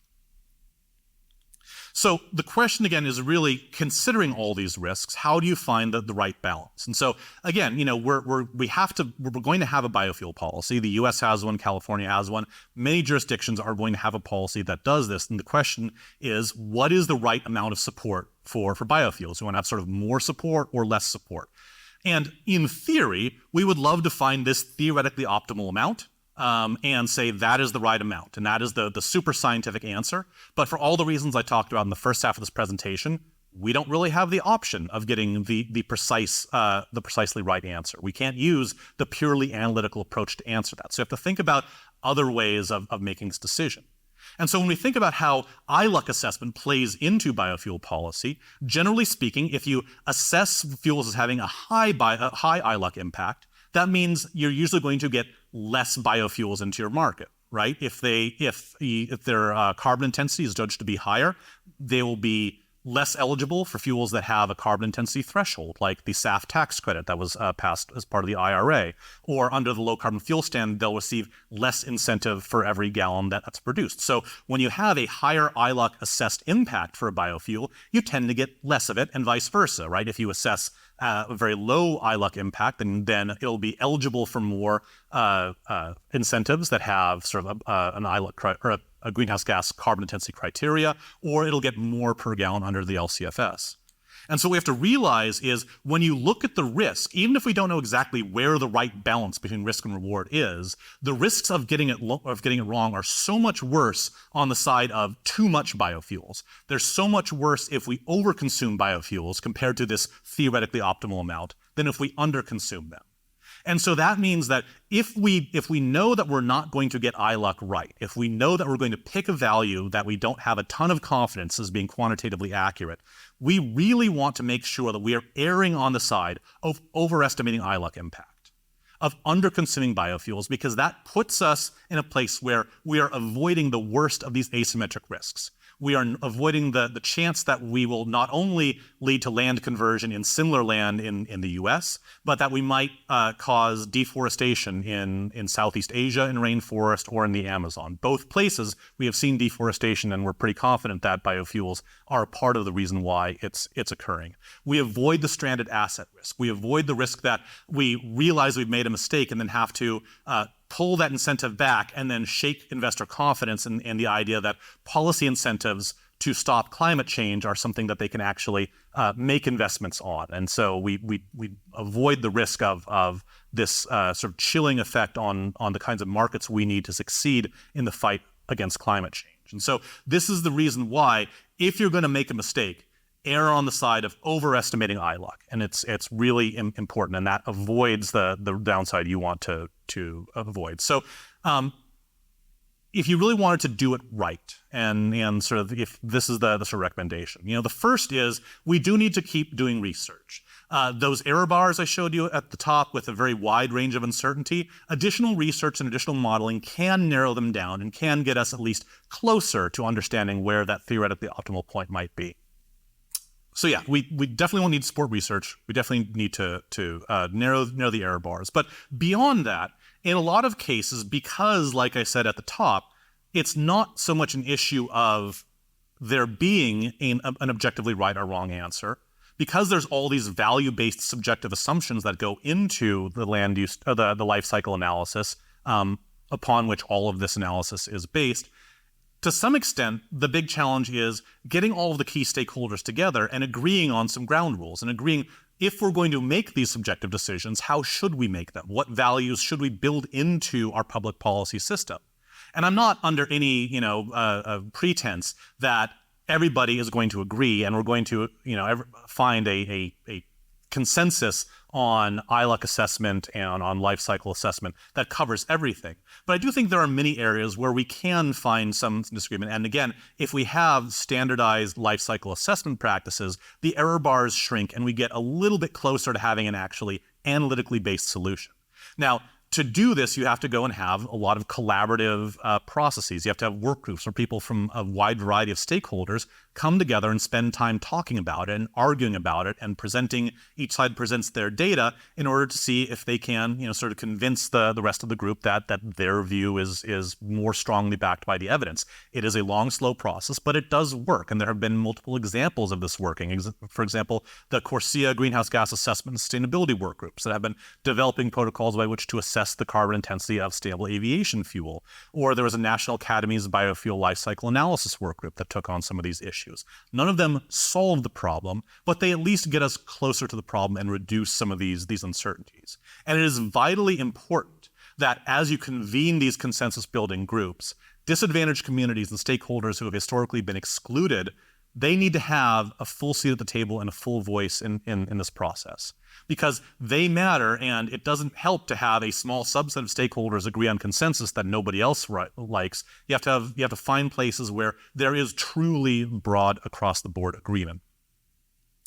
So the question again is really, considering all these risks, how do you find the right balance? And so again, we're going to have a biofuel policy. The U.S. has one, California has one. Many jurisdictions are going to have a policy that does this. And the question is, what is the right amount of support for biofuels? We want to have sort of more support or less support. And in theory, we would love to find this theoretically optimal amount. And say that is the right amount, and that is the super scientific answer. But for all the reasons I talked about in the first half of this presentation, we don't really have the option of getting the precisely right answer. We can't use the purely analytical approach to answer that. So you have to think about other ways of making this decision. And so when we think about how ILUC assessment plays into biofuel policy, generally speaking, if you assess fuels as having a high ILUC impact, that means you're usually going to get less biofuels into your market, right? If their carbon intensity is judged to be higher, they will be less eligible for fuels that have a carbon intensity threshold, like the SAF tax credit that was passed as part of the IRA, or under the low carbon fuel standard, they'll receive less incentive for every gallon that's produced. So when you have a higher ILUC assessed impact for a biofuel, you tend to get less of it, and vice versa, right? If you assess a very low ILUC impact, then it'll be eligible for more incentives that have sort of an ILUC or a greenhouse gas carbon intensity criteria, or it'll get more per gallon under the LCFS. And so what we have to realize is, when you look at the risk, even if we don't know exactly where the right balance between risk and reward is, the risks of getting it wrong are so much worse on the side of too much biofuels. They're so much worse if we overconsume biofuels compared to this theoretically optimal amount than if we underconsume them. And so that means that if we know that we're not going to get ILUC right, if we know that we're going to pick a value that we don't have a ton of confidence as being quantitatively accurate, we really want to make sure that we are erring on the side of overestimating ILUC impact, of underconsuming biofuels, because that puts us in a place where we are avoiding the worst of these asymmetric risks. We are avoiding the chance that we will not only lead to land conversion in similar land in the US, but that we might cause deforestation in Southeast Asia, in rainforest, or in the Amazon. Both places we have seen deforestation, and we're pretty confident that biofuels are a part of the reason why it's occurring. We avoid the stranded asset risk. We avoid the risk that we realize we've made a mistake and then have to pull that incentive back and then shake investor confidence in the idea that policy incentives to stop climate change are something that they can actually make investments on. And so we avoid the risk of this sort of chilling effect on the kinds of markets we need to succeed in the fight against climate change. And so this is the reason why, if you're going to make a mistake, err on the side of overestimating ILUC, and it's really important, and that avoids the downside you want to avoid. So if you really wanted to do it right, and sort of if this is the sort of recommendation, the first is we do need to keep doing research. Those error bars I showed you at the top with a very wide range of uncertainty, additional research and additional modeling can narrow them down and can get us at least closer to understanding where that theoretically optimal point might be. So yeah, we definitely will need to support research. We definitely need to narrow the error bars. But beyond that, in a lot of cases, because, like I said at the top, it's not so much an issue of there being an objectively right or wrong answer, because there's all these value-based subjective assumptions that go into the land use, the life cycle analysis, upon which all of this analysis is based. To some extent, the big challenge is getting all of the key stakeholders together and agreeing on some ground rules, and agreeing, if we're going to make these subjective decisions, how should we make them? What values should we build into our public policy system? And I'm not under any pretense that everybody is going to agree and we're going to find a consensus on ILUC assessment and on life cycle assessment that covers everything. But I do think there are many areas where we can find some disagreement. And again, if we have standardized life cycle assessment practices, the error bars shrink and we get a little bit closer to having an actually analytically based solution. Now, to do this, you have to go and have a lot of collaborative processes. You have to have work groups where people from a wide variety of stakeholders come together and spend time talking about it and arguing about it and presenting, each side presents their data in order to see if they can, sort of convince the rest of the group that their view is more strongly backed by the evidence. It is a long, slow process, but it does work. And there have been multiple examples of this working. For example, the CORSIA greenhouse gas assessment and sustainability work groups that have been developing protocols by which to assess the carbon intensity of sustainable aviation fuel. Or there was a National Academy's biofuel life cycle analysis work group that took on some of these issues. None of them solve the problem, but they at least get us closer to the problem and reduce some of these uncertainties. And it is vitally important that as you convene these consensus-building groups, disadvantaged communities and stakeholders who have historically been excluded, they need to have a full seat at the table and a full voice in this process. Because they matter, and it doesn't help to have a small subset of stakeholders agree on consensus that nobody else likes. You have to find places where there is truly broad across-the-board agreement.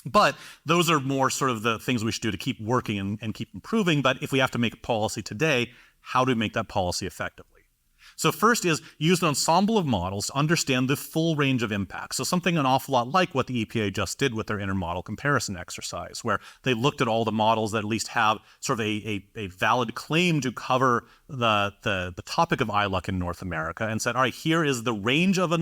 But those are more sort of the things we should do to keep working and keep improving. But if we have to make policy today, how do we make that policy effectively? So first is use an ensemble of models to understand the full range of impacts. So something an awful lot like what the EPA just did with their intermodal comparison exercise, where they looked at all the models that at least have sort of a valid claim to cover the topic of ILUC in North America and said, all right, here is the range of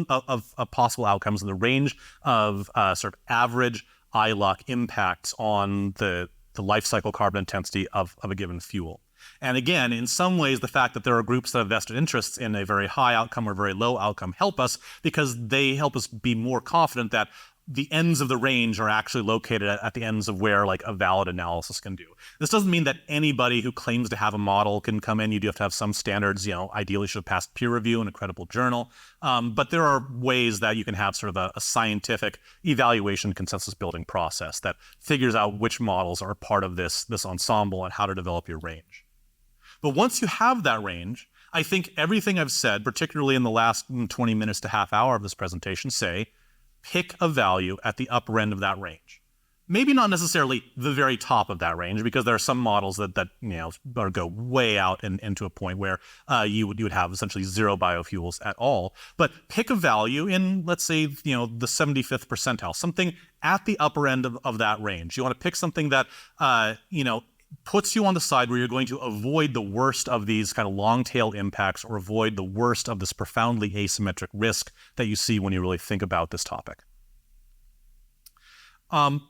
possible outcomes and the range of sort of average ILUC impacts on the life cycle carbon intensity of a given fuel. And again, in some ways, the fact that there are groups that have vested interests in a very high outcome or very low outcome help us because they help us be more confident that the ends of the range are actually located at the ends of where like a valid analysis can do. This doesn't mean that anybody who claims to have a model can come in. You do have to have some standards, ideally should have passed peer review in a credible journal. But there are ways that you can have sort of a scientific evaluation consensus building process that figures out which models are part of this ensemble and how to develop your range. But once you have that range, I think everything I've said, particularly in the last 20 minutes to half hour of this presentation, say, pick a value at the upper end of that range. Maybe not necessarily the very top of that range, because there are some models that go way out and into a point where you would have essentially zero biofuels at all. But pick a value in, let's say, the 75th percentile, something at the upper end of that range. You want to pick something that, puts you on the side where you're going to avoid the worst of these kind of long tail impacts or avoid the worst of this profoundly asymmetric risk that you see when you really think about this topic.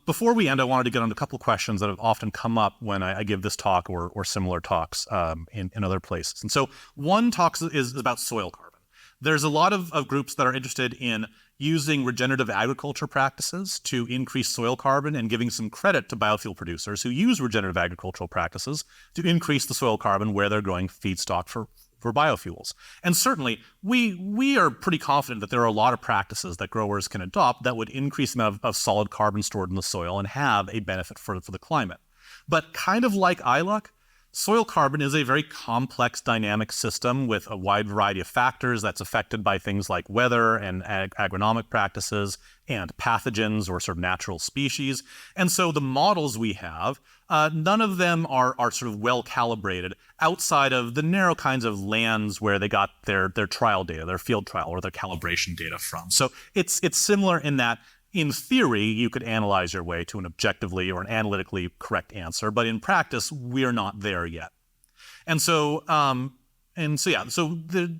Before we end, I wanted to get on a couple of questions that have often come up when I give this talk or similar talks in other places. And so one talk is about soil carbon. There's a lot of groups that are interested in using regenerative agriculture practices to increase soil carbon and giving some credit to biofuel producers who use regenerative agricultural practices to increase the soil carbon where they're growing feedstock for biofuels. And certainly, we are pretty confident that there are a lot of practices that growers can adopt that would increase the amount of solid carbon stored in the soil and have a benefit for the climate. But kind of like ILUC, soil carbon is a very complex dynamic system with a wide variety of factors that's affected by things like weather and agronomic practices and pathogens or sort of natural species. And so the models we have, none of them are sort of well calibrated outside of the narrow kinds of lands where they got their trial data, their field trial or their calibration data from. So it's similar in that in theory, you could analyze your way to an objectively or an analytically correct answer, but in practice, we're not there yet. And so, a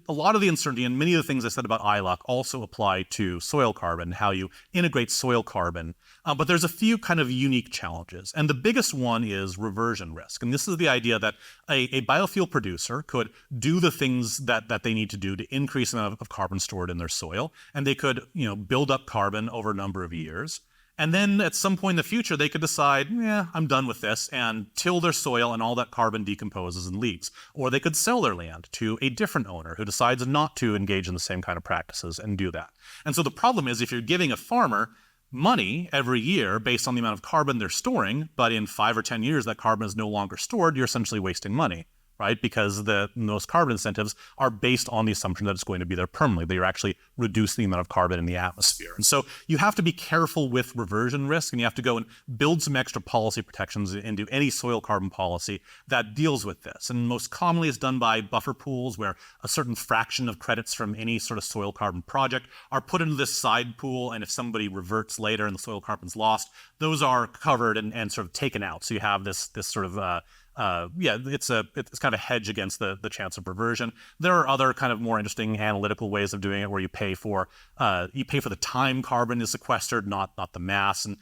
lot of the uncertainty and many of the things I said about ILUC also apply to soil carbon, how you integrate soil carbon. But there's a few kind of unique challenges. And the biggest one is reversion risk. And this is the idea that a biofuel producer could do the things that they need to do to increase the amount of carbon stored in their soil. And they could, build up carbon over a number of years. And then at some point in the future, they could decide, I'm done with this, and till their soil and all that carbon decomposes and leaves. Or they could sell their land to a different owner who decides not to engage in the same kind of practices and do that. And so the problem is if you're giving a farmer money every year based on the amount of carbon they're storing, but in 5 or 10 years that carbon is no longer stored, you're essentially wasting money, right? Because those carbon incentives are based on the assumption that it's going to be there permanently, that you're actually reducing the amount of carbon in the atmosphere. And so you have to be careful with reversion risk, and you have to go and build some extra policy protections into any soil carbon policy that deals with this. And most commonly it's done by buffer pools, where a certain fraction of credits from any sort of soil carbon project are put into this side pool, and if somebody reverts later and the soil carbon's lost, those are covered and sort of taken out. So you have this sort of it's kind of a hedge against the chance of reversion. There are other kind of more interesting analytical ways of doing it, where you pay for the time carbon is sequestered, not the mass. And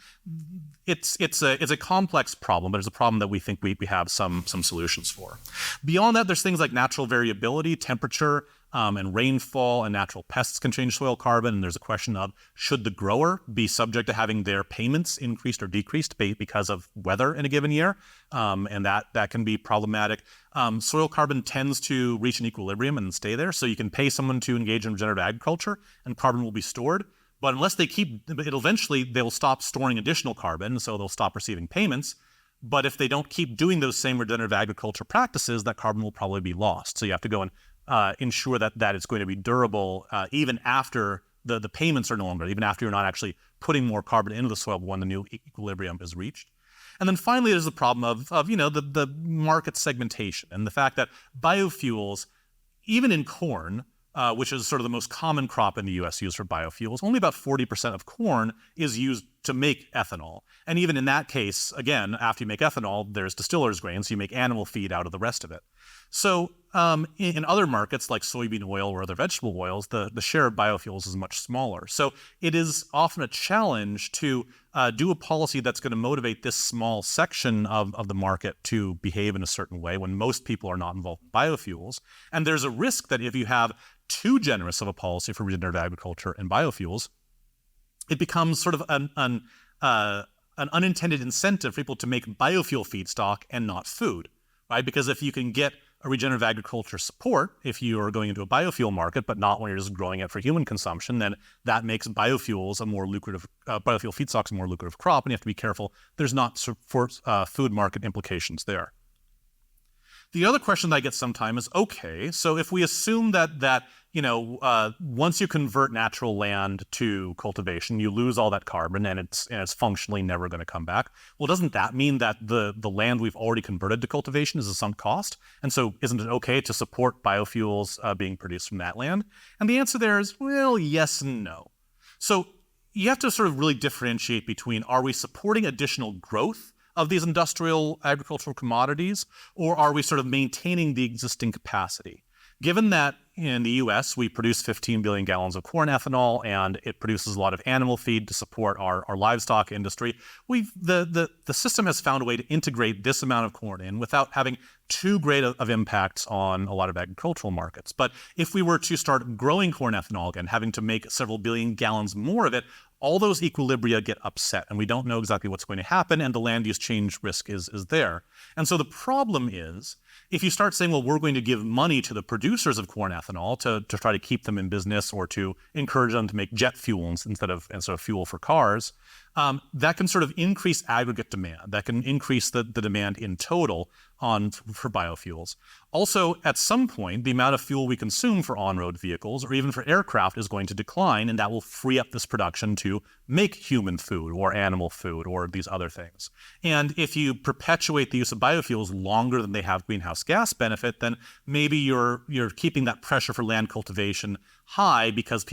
it's a complex problem, but it's a problem that we think we have some solutions for. Beyond that, there's things like natural variability, temperature, and rainfall and natural pests can change soil carbon. And there's a question of, should the grower be subject to having their payments increased or decreased because of weather in a given year? And that can be problematic. Soil carbon tends to reach an equilibrium and stay there. So you can pay someone to engage in regenerative agriculture and carbon will be stored. But unless they'll stop storing additional carbon, so they'll stop receiving payments. But if they don't keep doing those same regenerative agriculture practices, that carbon will probably be lost. So you have to go and ensure that it's going to be durable even after the payments are no longer, even after you're not actually putting more carbon into the soil when the new equilibrium is reached. And then finally, there's the problem of the market segmentation and the fact that biofuels, even in corn, which is sort of the most common crop in the U.S. used for biofuels, only about 40% of corn is used to make ethanol. And even in that case, again, after you make ethanol, there's distiller's grain, so you make animal feed out of the rest of it. So in other markets like soybean oil or other vegetable oils, the share of biofuels is much smaller. So it is often a challenge to do a policy that's going to motivate this small section of the market to behave in a certain way when most people are not involved in biofuels. And there's a risk that if you have too generous of a policy for regenerative agriculture and biofuels, it becomes sort of an unintended incentive for people to make biofuel feedstock and not food, right? Because if you can get a regenerative agriculture support, if you are going into a biofuel market, but not when you're just growing it for human consumption, then that makes biofuels a more lucrative, biofuel feedstocks a more lucrative crop, and you have to be careful there's not food market implications there. The other question that I get sometimes is, okay, so if we assume that once you convert natural land to cultivation, you lose all that carbon and it's functionally never going to come back. Well, doesn't that mean that the land we've already converted to cultivation is a sunk cost? And so isn't it okay to support biofuels being produced from that land? And the answer there is, well, yes and no. So you have to sort of really differentiate between, are we supporting additional growth of these industrial agricultural commodities, or are we sort of maintaining the existing capacity? Given that in the U.S. we produce 15 billion gallons of corn ethanol, and it produces a lot of animal feed to support our livestock industry, the system has found a way to integrate this amount of corn in without having too great of impacts on a lot of agricultural markets. But if we were to start growing corn ethanol again, having to make several billion gallons more of it, all those equilibria get upset, and we don't know exactly what's going to happen, and the land use change risk is there. And so the problem is, if you start saying, well, we're going to give money to the producers of corn ethanol to try to keep them in business or to encourage them to make jet fuel instead of fuel for cars, that can sort of increase aggregate demand. That can increase the demand in total for biofuels. Also, at some point, the amount of fuel we consume for on-road vehicles or even for aircraft is going to decline, and that will free up this production to make human food or animal food or these other things. And if you perpetuate the use of biofuels longer than they have greenhouse gas benefit, then maybe you're keeping that pressure for land cultivation high because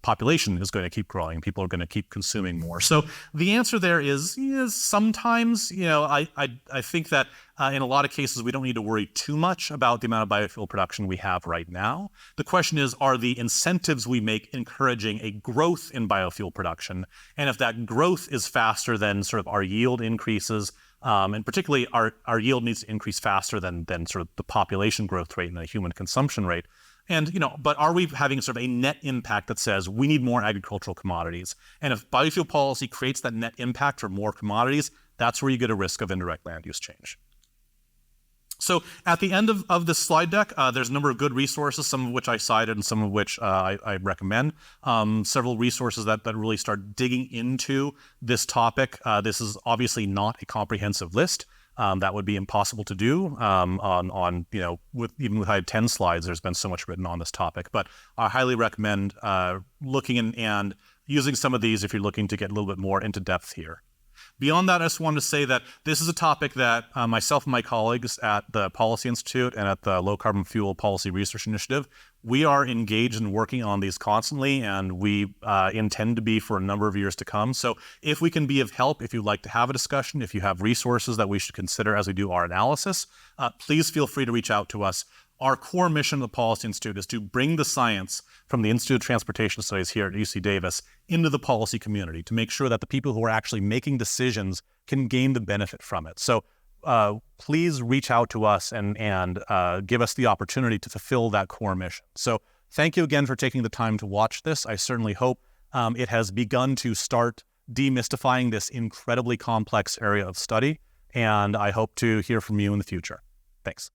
population is going to keep growing. People are going to keep consuming more. So the answer there is sometimes, I think that in a lot of cases, we don't need to worry too much about the amount of biofuel production we have right now. The question is, are the incentives we make encouraging a growth in biofuel production? And if that growth is faster than sort of our yield increases, and particularly our yield needs to increase faster than sort of the population growth rate and the human consumption rate. And, but are we having sort of a net impact that says we need more agricultural commodities? And if biofuel policy creates that net impact for more commodities, that's where you get a risk of indirect land use change. So at the end of this slide deck, there's a number of good resources, some of which I cited and some of which I recommend. Several resources that really start digging into this topic. This is obviously not a comprehensive list. That would be impossible to do even with I had 10 slides. There's been so much written on this topic, but I highly recommend looking and using some of these if you're looking to get a little bit more into depth here. Beyond that, I just wanted to say that this is a topic that myself and my colleagues at the Policy Institute and at the Low Carbon Fuel Policy Research Initiative, we are engaged in working on these constantly, and we intend to be for a number of years to come. So if we can be of help, if you'd like to have a discussion, if you have resources that we should consider as we do our analysis, please feel free to reach out to us. Our core mission of the Policy Institute is to bring the science from the Institute of Transportation Studies here at UC Davis into the policy community to make sure that the people who are actually making decisions can gain the benefit from it. So please reach out to us and give us the opportunity to fulfill that core mission. So thank you again for taking the time to watch this. I certainly hope it has begun to start demystifying this incredibly complex area of study, and I hope to hear from you in the future. Thanks.